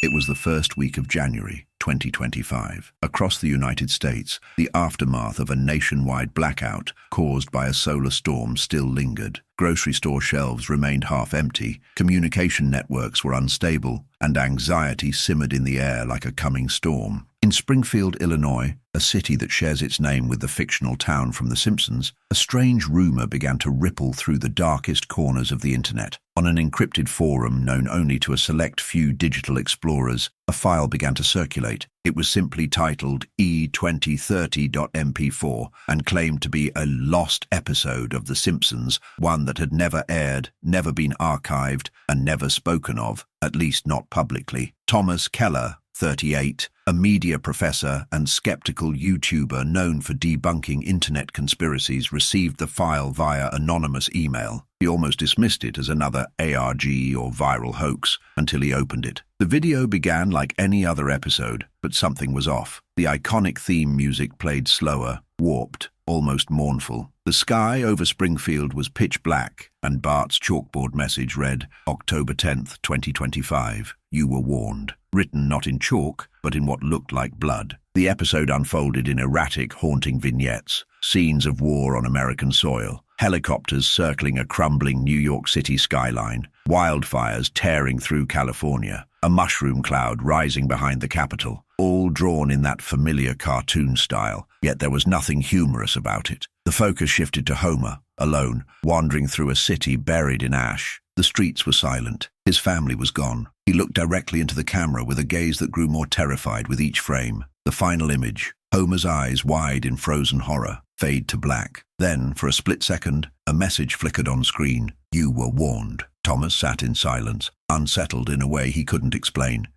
It was the first week of January, 2025. Across the United States, the aftermath of a nationwide blackout caused by a solar storm still lingered. Grocery store shelves remained half empty, communication networks were unstable, and anxiety simmered in the air like a coming storm. In Springfield, Illinois, a city that shares its name with the fictional town from The Simpsons, a strange rumor began to ripple through the darkest corners of the internet. On an encrypted forum known only to a select few digital explorers, a file began to circulate. It was simply titled E2030.mp4 and claimed to be a lost episode of The Simpsons, one that had never aired, never been archived, and never spoken of, at least not publicly. Thomas Keller, 38, a media professor and skeptical YouTuber known for debunking internet conspiracies, received the file via anonymous email. He almost dismissed it as another ARG or viral hoax until he opened it. The video began like any other episode, but something was off. The iconic theme music played slower, warped, almost mournful. The sky over Springfield was pitch black, and Bart's chalkboard message read, October 10th, 2025, you were warned. Written not in chalk, but in what looked like blood. The episode unfolded in erratic, haunting vignettes, scenes of war on American soil, helicopters circling a crumbling New York City skyline, wildfires tearing through California, a mushroom cloud rising behind the Capitol, all drawn in that familiar cartoon style, yet there was nothing humorous about it. The focus shifted to Homer, alone, wandering through a city buried in ash. The streets were silent. His family was gone. He looked directly into the camera with a gaze that grew more terrified with each frame. The final image, Homer's eyes wide in frozen horror, fade to black. Then, for a split second, a message flickered on screen. You were warned. Thomas sat in silence, unsettled in a way he couldn't explain.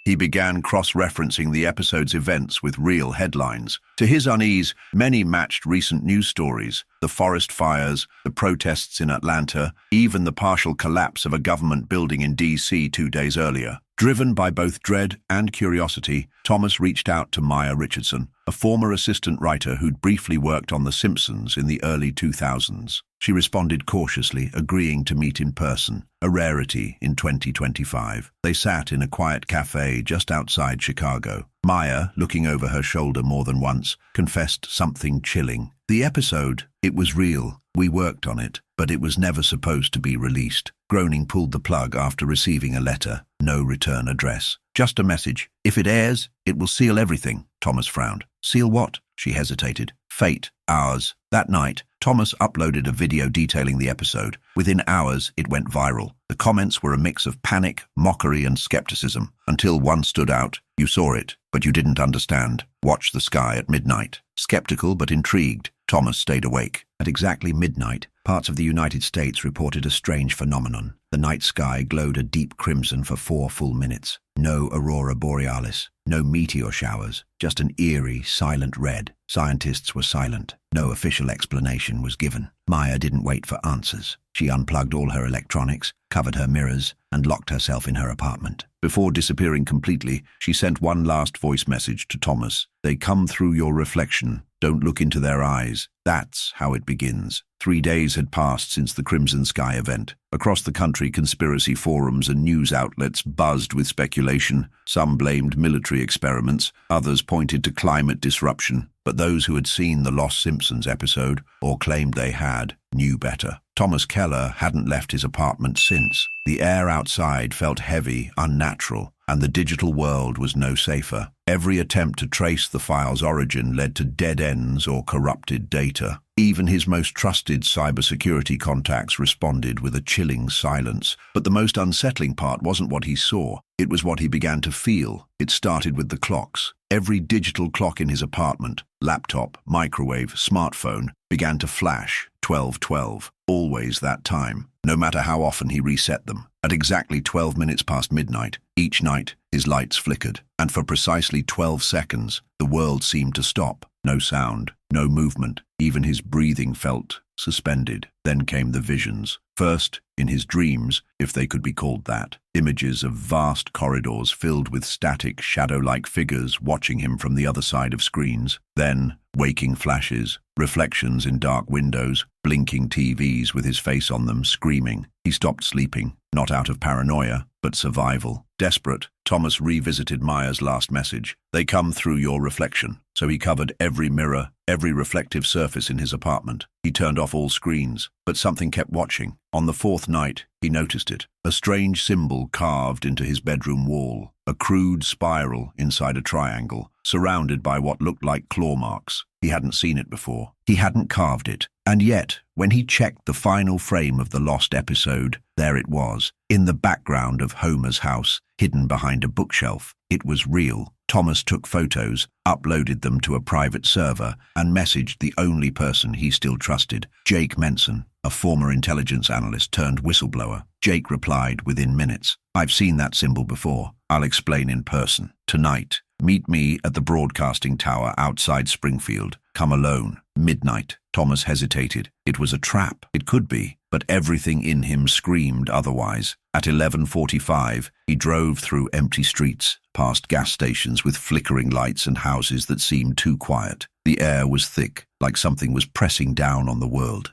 He began cross-referencing the episode's events with real headlines. To his unease, many matched recent news stories: the forest fires, the protests in Atlanta, even the partial collapse of a government building in D.C. 2 days earlier. Driven by both dread and curiosity, Thomas reached out to Maya Richardson, a former assistant writer who'd briefly worked on The Simpsons in the early 2000s. She responded cautiously, agreeing to meet in person, a rarity in 2025. They sat in a quiet cafe just outside Chicago. Maya, looking over her shoulder more than once, confessed something chilling. The episode, it was real. We worked on it, but it was never supposed to be released. Groening pulled the plug after receiving a letter. No return address. Just a message. If it airs, it will seal everything. Thomas frowned. Seal what? She hesitated. Fate. Ours. That night, Thomas uploaded a video detailing the episode. Within hours, it went viral. The comments were a mix of panic, mockery, and skepticism, until one stood out. You saw it, but you didn't understand. Watch the sky at midnight. Skeptical but intrigued, Thomas stayed awake. At exactly midnight, parts of the United States reported a strange phenomenon. The night sky glowed a deep crimson for 4 full minutes. No aurora borealis, no meteor showers, just an eerie, silent red. Scientists were silent. No official explanation was given. Maya didn't wait for answers. She unplugged all her electronics, covered her mirrors, and locked herself in her apartment. Before disappearing completely, she sent one last voice message to Thomas. They come through your reflection. Don't look into their eyes. That's how it begins. 3 days had passed since the Crimson Sky event. Across the country, conspiracy forums and news outlets buzzed with speculation. Some blamed military experiments, others pointed to climate disruption. But those who had seen the Lost Simpsons episode, or claimed they had, knew better. Thomas Keller hadn't left his apartment since. The air outside felt heavy, unnatural, and the digital world was no safer. Every attempt to trace the file's origin led to dead ends or corrupted data. Even his most trusted cybersecurity contacts responded with a chilling silence. But the most unsettling part wasn't what he saw. It was what he began to feel. It started with the clocks. Every digital clock in his apartment, laptop, microwave, smartphone, began to flash. 12:12. Always that time, no matter how often he reset them. At exactly 12 minutes past midnight, each night, his lights flickered, and for precisely 12 seconds, the world seemed to stop. No sound, no movement, even his breathing felt suspended. Then came the visions. First, in his dreams, if they could be called that. Images of vast corridors filled with static, shadow-like figures watching him from the other side of screens. Then, waking flashes, reflections in dark windows, blinking TVs with his face on them, screaming. He stopped sleeping, not out of paranoia, but survival. Desperate, Thomas revisited Maya's last message. They come through your reflection. So he covered every mirror, every reflective surface in his apartment. He turned off all screens, but something kept watching. On the fourth night, he noticed it. A strange symbol carved into his bedroom wall. A crude spiral inside a triangle, surrounded by what looked like claw marks. He hadn't seen it before. He hadn't carved it. And yet, when he checked the final frame of the lost episode, there it was, in the background of Homer's house, hidden behind a bookshelf. It was real. Thomas took photos, uploaded them to a private server, and messaged the only person he still trusted, Jake Menson, a former intelligence analyst turned whistleblower. Jake replied within minutes, "I've seen that symbol before. I'll explain in person. Tonight, meet me at the broadcasting tower outside Springfield. Come alone. Midnight." Thomas hesitated. It was a trap. It could be, but everything in him screamed otherwise. At 11:45, he drove through empty streets, past gas stations with flickering lights and houses that seemed too quiet. The air was thick, like something was pressing down on the world.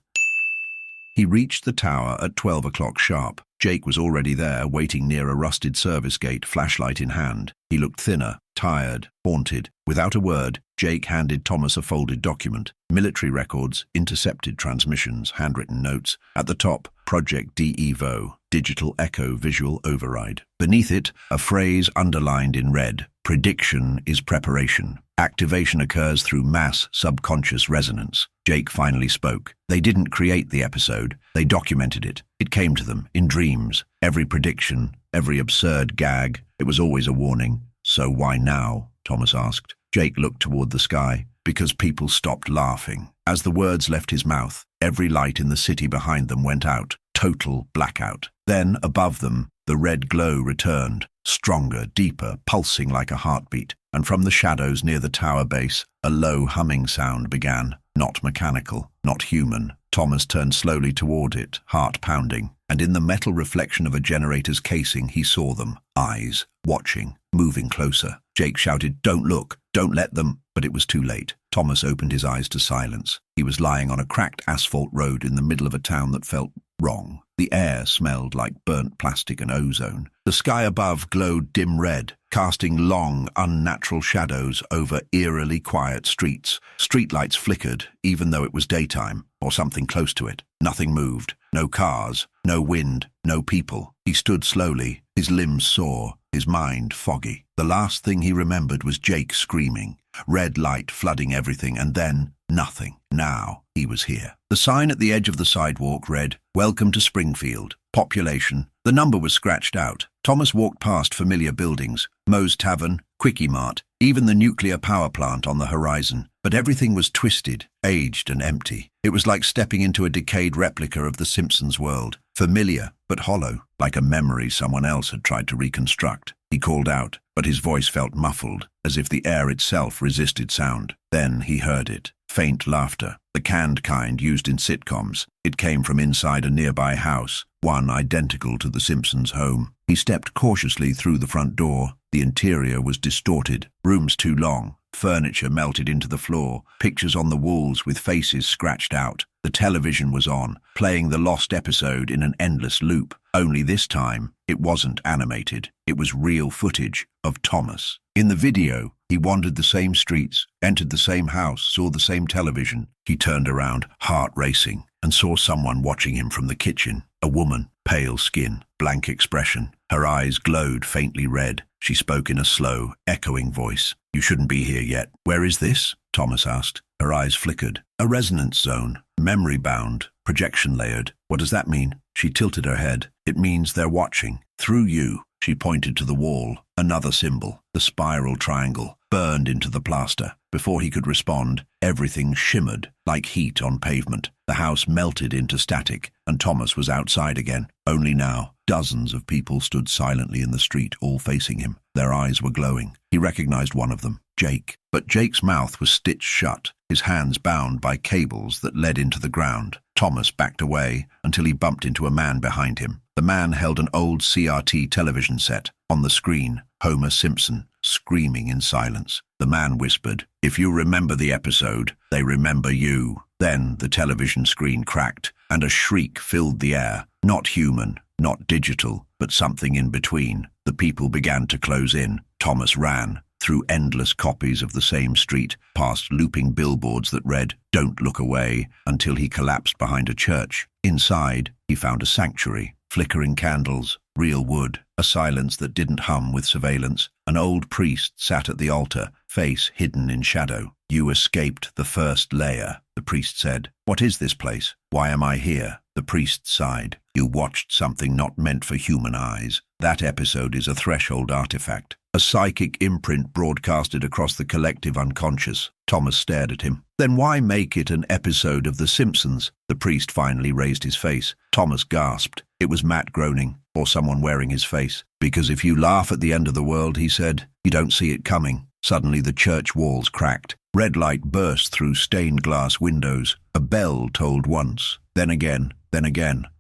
He reached the tower at 12 o'clock sharp. Jake was already there, waiting near a rusted service gate, flashlight in hand. He looked thinner, tired, haunted. Without a word, Jake handed Thomas a folded document. Military records, intercepted transmissions, handwritten notes. At the top, Project DEVO, Digital Echo Visual Override. Beneath it, a phrase underlined in red. Prediction is preparation. Activation occurs through mass subconscious resonance. Jake finally spoke. They didn't create the episode. They documented it. It came to them in dreams. Every prediction, every absurd gag. It was always a warning. So why now? Thomas asked. Jake looked toward the sky. Because people stopped laughing. As the words left his mouth, every light in the city behind them went out. Total blackout. Then, above them, the red glow returned. Stronger, deeper, pulsing like a heartbeat. And from the shadows near the tower base, a low humming sound began. Not mechanical, not human. Thomas turned slowly toward it, heart pounding. And in the metal reflection of a generator's casing, he saw them. Eyes, watching, moving closer. Jake shouted, "Don't look, don't let them." But it was too late. Thomas opened his eyes to silence. He was lying on a cracked asphalt road in the middle of a town that felt wrong. The air smelled like burnt plastic and ozone. The sky above glowed dim red, casting long, unnatural shadows over eerily quiet streets. Streetlights flickered, even though it was daytime, or something close to it. Nothing moved. No cars, no wind, no people. He stood slowly, his limbs sore, his mind foggy. The last thing he remembered was Jake screaming, red light flooding everything, and then nothing. Now he was here. The sign at the edge of the sidewalk read, "Welcome to Springfield. Population." The number was scratched out. Thomas walked past familiar buildings, Moe's Tavern, Quickie Mart, even the nuclear power plant on the horizon. But everything was twisted, aged and empty. It was like stepping into a decayed replica of the Simpsons world. Familiar, but hollow, like a memory someone else had tried to reconstruct. He called out, but his voice felt muffled, as if the air itself resisted sound. Then he heard it. Faint laughter, the canned kind used in sitcoms. It came from inside a nearby house, one identical to the Simpsons' home. He stepped cautiously through the front door. The interior was distorted, rooms too long, furniture melted into the floor, pictures on the walls with faces scratched out. The television was on, playing the lost episode in an endless loop. Only this time, it wasn't animated. It was real footage of Thomas. In the video, he wandered the same streets, entered the same house, saw the same television. He turned around, heart racing, and saw someone watching him from the kitchen. A woman, pale skin, blank expression. Her eyes glowed faintly red. She spoke in a slow, echoing voice. "You shouldn't be here yet." "Where is this?" Thomas asked. Her eyes flickered. "A resonance zone. Memory bound. Projection layered." "What does that mean?" She tilted her head. "It means they're watching. Through you." She pointed to the wall. Another symbol, the spiral triangle, burned into the plaster. Before he could respond, everything shimmered like heat on pavement. The house melted into static, and Thomas was outside again. Only now, dozens of people stood silently in the street, all facing him. Their eyes were glowing. He recognized one of them, Jake. But Jake's mouth was stitched shut. his hands bound by cables that led into the ground. Thomas backed away until he bumped into a man behind him. The man held an old CRT television set. On the screen, Homer Simpson, screaming in silence. The man whispered, "If you remember the episode, they remember you." Then the television screen cracked, and a shriek filled the air. Not human, not digital, but something in between. The people began to close in. Thomas ran through endless copies of the same street, past looping billboards that read, "Don't look away," until he collapsed behind a church. Inside, he found a sanctuary, flickering candles, real wood, a silence that didn't hum with surveillance. An old priest sat at the altar, face hidden in shadow. "You escaped the first layer," the priest said. "What is this place? Why am I here?" The priest sighed. "You watched something not meant for human eyes. That episode is a threshold artifact, a psychic imprint broadcasted across the collective unconscious." Thomas stared at him. "Then why make it an episode of The Simpsons?" The priest finally raised his face. Thomas gasped. It was Matt Groening, or someone wearing his face. "Because if you laugh at the end of the world," he said, "you don't see it coming." Suddenly the church walls cracked. Red light burst through stained glass windows. A bell tolled once, then again,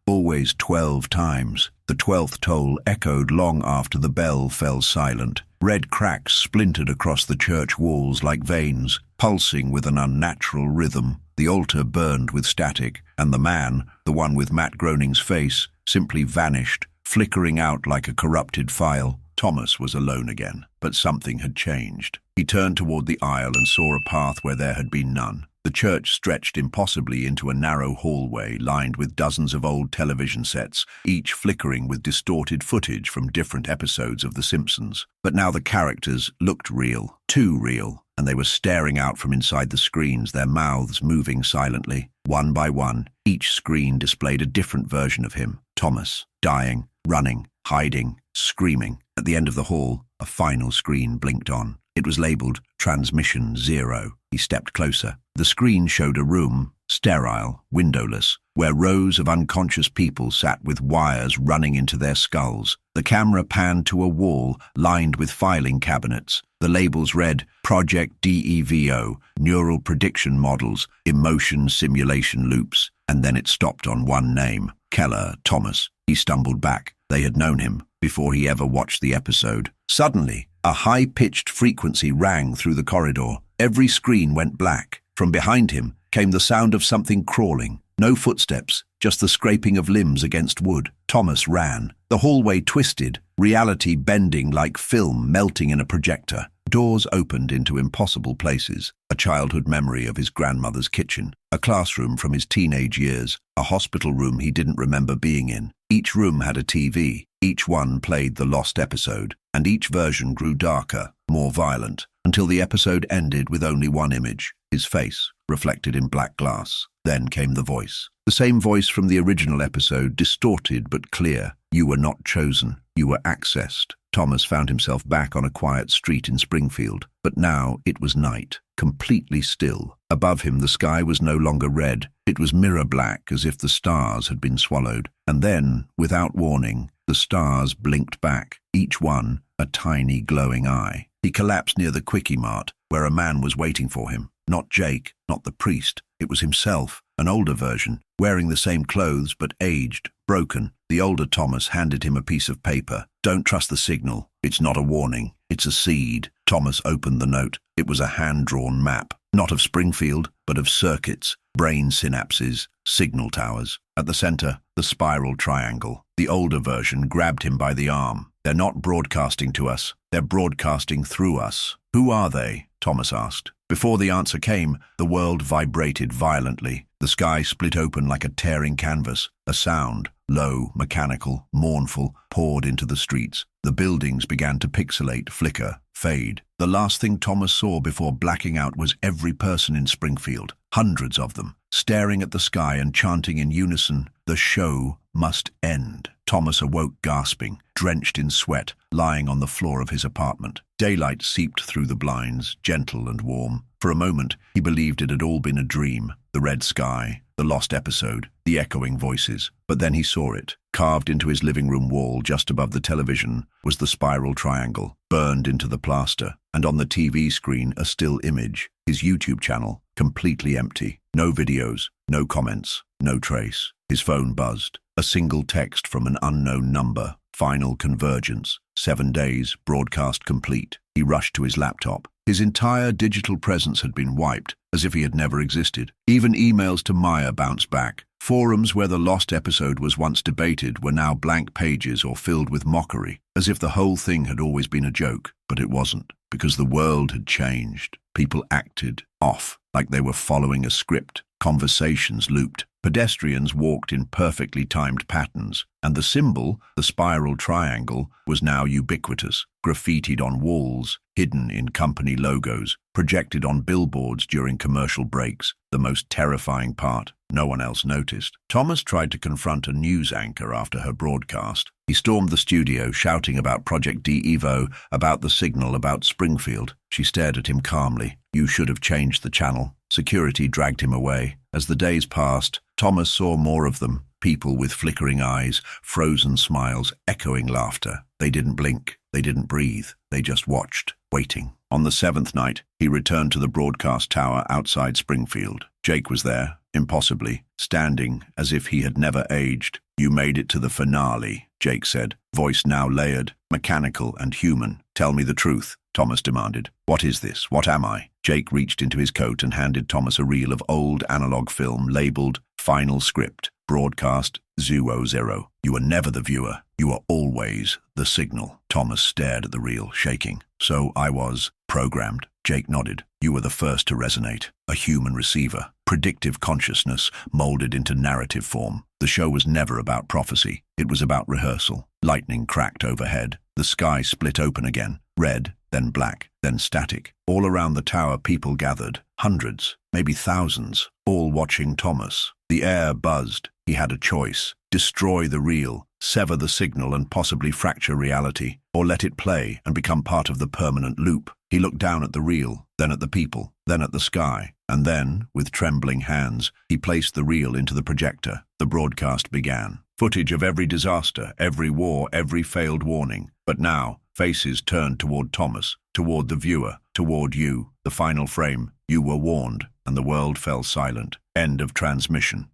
always 12 times. The 12th toll echoed long after the bell fell silent. Red cracks splintered across the church walls like veins, pulsing with an unnatural rhythm. The altar burned with static, and the man, the one with Matt Groening's face, simply vanished, flickering out like a corrupted file. Thomas was alone again, but something had changed. He turned toward the aisle and saw a path where there had been none. The church stretched impossibly into a narrow hallway lined with dozens of old television sets, each flickering with distorted footage from different episodes of The Simpsons. But now the characters looked real, too real, and they were staring out from inside the screens, their mouths moving silently. One by one, each screen displayed a different version of him. Thomas, dying, running, hiding, screaming. At the end of the hall, a final screen blinked on. It was labeled Transmission 0. He stepped closer. The screen showed a room, sterile, windowless, where rows of unconscious people sat with wires running into their skulls. The camera panned to a wall lined with filing cabinets. The labels read Project DEVO, Neural Prediction Models, Emotion Simulation Loops, and then it stopped on one name, Keller Thomas. He stumbled back. They had known him before he ever watched the episode. Suddenly, a high-pitched frequency rang through the corridor. Every screen went black. From behind him came the sound of something crawling. No footsteps, just the scraping of limbs against wood. Thomas ran. The hallway twisted, reality bending like film melting in a projector. Doors opened into impossible places. A childhood memory of his grandmother's kitchen, a classroom from his teenage years, a hospital room he didn't remember being in. Each room had a TV. Each one played the lost episode, and each version grew darker, more violent, until the episode ended with only one image, his face, reflected in black glass. Then came the voice. The same voice from the original episode, distorted but clear. "You were not chosen. You were accessed." Thomas found himself back on a quiet street in Springfield, but now it was night, completely still. Above him the sky was no longer red. It was mirror black, as if the stars had been swallowed. And then, without warning, the stars blinked back, each one a tiny glowing eye. He collapsed near the Quickie Mart, where a man was waiting for him. Not Jake, not the priest. It was himself, an older version, wearing the same clothes but aged, broken. The older Thomas handed him a piece of paper. "Don't trust the signal. It's not a warning. It's a seed." Thomas opened the note. It was a hand-drawn map, not of Springfield, but of circuits, brain synapses, signal towers. At the center, the spiral triangle. The older version grabbed him by the arm. "They're not broadcasting to us. They're broadcasting through us." "Who are they?" Thomas asked. Before the answer came, the world vibrated violently. The sky split open like a tearing canvas. A sound, low, mechanical, mournful, poured into the streets. The buildings began to pixelate, flicker, fade. The last thing Thomas saw before blacking out was every person in Springfield, hundreds of them, staring at the sky and chanting in unison, "The show must end." Thomas awoke gasping, drenched in sweat, lying on the floor of his apartment. Daylight seeped through the blinds, gentle and warm. For a moment, he believed it had all been a dream. The red sky, the lost episode, the echoing voices. But then he saw it. Carved into his living room wall just above the television was the spiral triangle, burned into the plaster, and on the TV screen a still image, his YouTube channel, completely empty. No videos, no comments, no trace. His phone buzzed. A single text from an unknown number. Final convergence. 7 days, broadcast complete. He rushed to his laptop. His entire digital presence had been wiped, as if he had never existed. Even emails to Maya bounced back. Forums where the lost episode was once debated were now blank pages or filled with mockery, as if the whole thing had always been a joke. But it wasn't, because the world had changed. People acted off, like they were following a script. Conversations looped. Pedestrians walked in perfectly timed patterns, and the symbol, the spiral triangle, was now ubiquitous, graffitied on walls, hidden in company logos, projected on billboards during commercial breaks. The most terrifying part, no one else noticed. Thomas tried to confront a news anchor after her broadcast. He stormed the studio, shouting about Project D-Evo, about the signal, about Springfield. She stared at him calmly. "You should have changed the channel." Security dragged him away. As the days passed, Thomas saw more of them. People with flickering eyes, frozen smiles, echoing laughter. They didn't blink. They didn't breathe. They just watched, waiting. On the 7th night, he returned to the broadcast tower outside Springfield. Jake was there, impossibly, standing as if he had never aged. "You made it to the finale," Jake said, voice now layered, mechanical and human. "Tell me the truth," Thomas demanded. "What is this? What am I?" Jake reached into his coat and handed Thomas a reel of old analog film labeled Final Script, Broadcast 00. "You were never the viewer. You were always the signal." Thomas stared at the reel, shaking. "So I was programmed." Jake nodded. "You were the first to resonate. A human receiver. Predictive consciousness molded into narrative form. The show was never about prophecy. It was about rehearsal." Lightning cracked overhead. The sky split open again. Red, then black, then static. All around the tower people gathered. Hundreds, maybe thousands, all watching Thomas. The air buzzed. He had a choice. Destroy the reel, sever the signal and possibly fracture reality, or let it play and become part of the permanent loop. He looked down at the reel, then at the people, then at the sky, and then, with trembling hands, he placed the reel into the projector. The broadcast began. Footage of every disaster, every war, every failed warning. But now, faces turned toward Thomas, toward the viewer, toward you. The final frame. You were warned, and the world fell silent. End of transmission.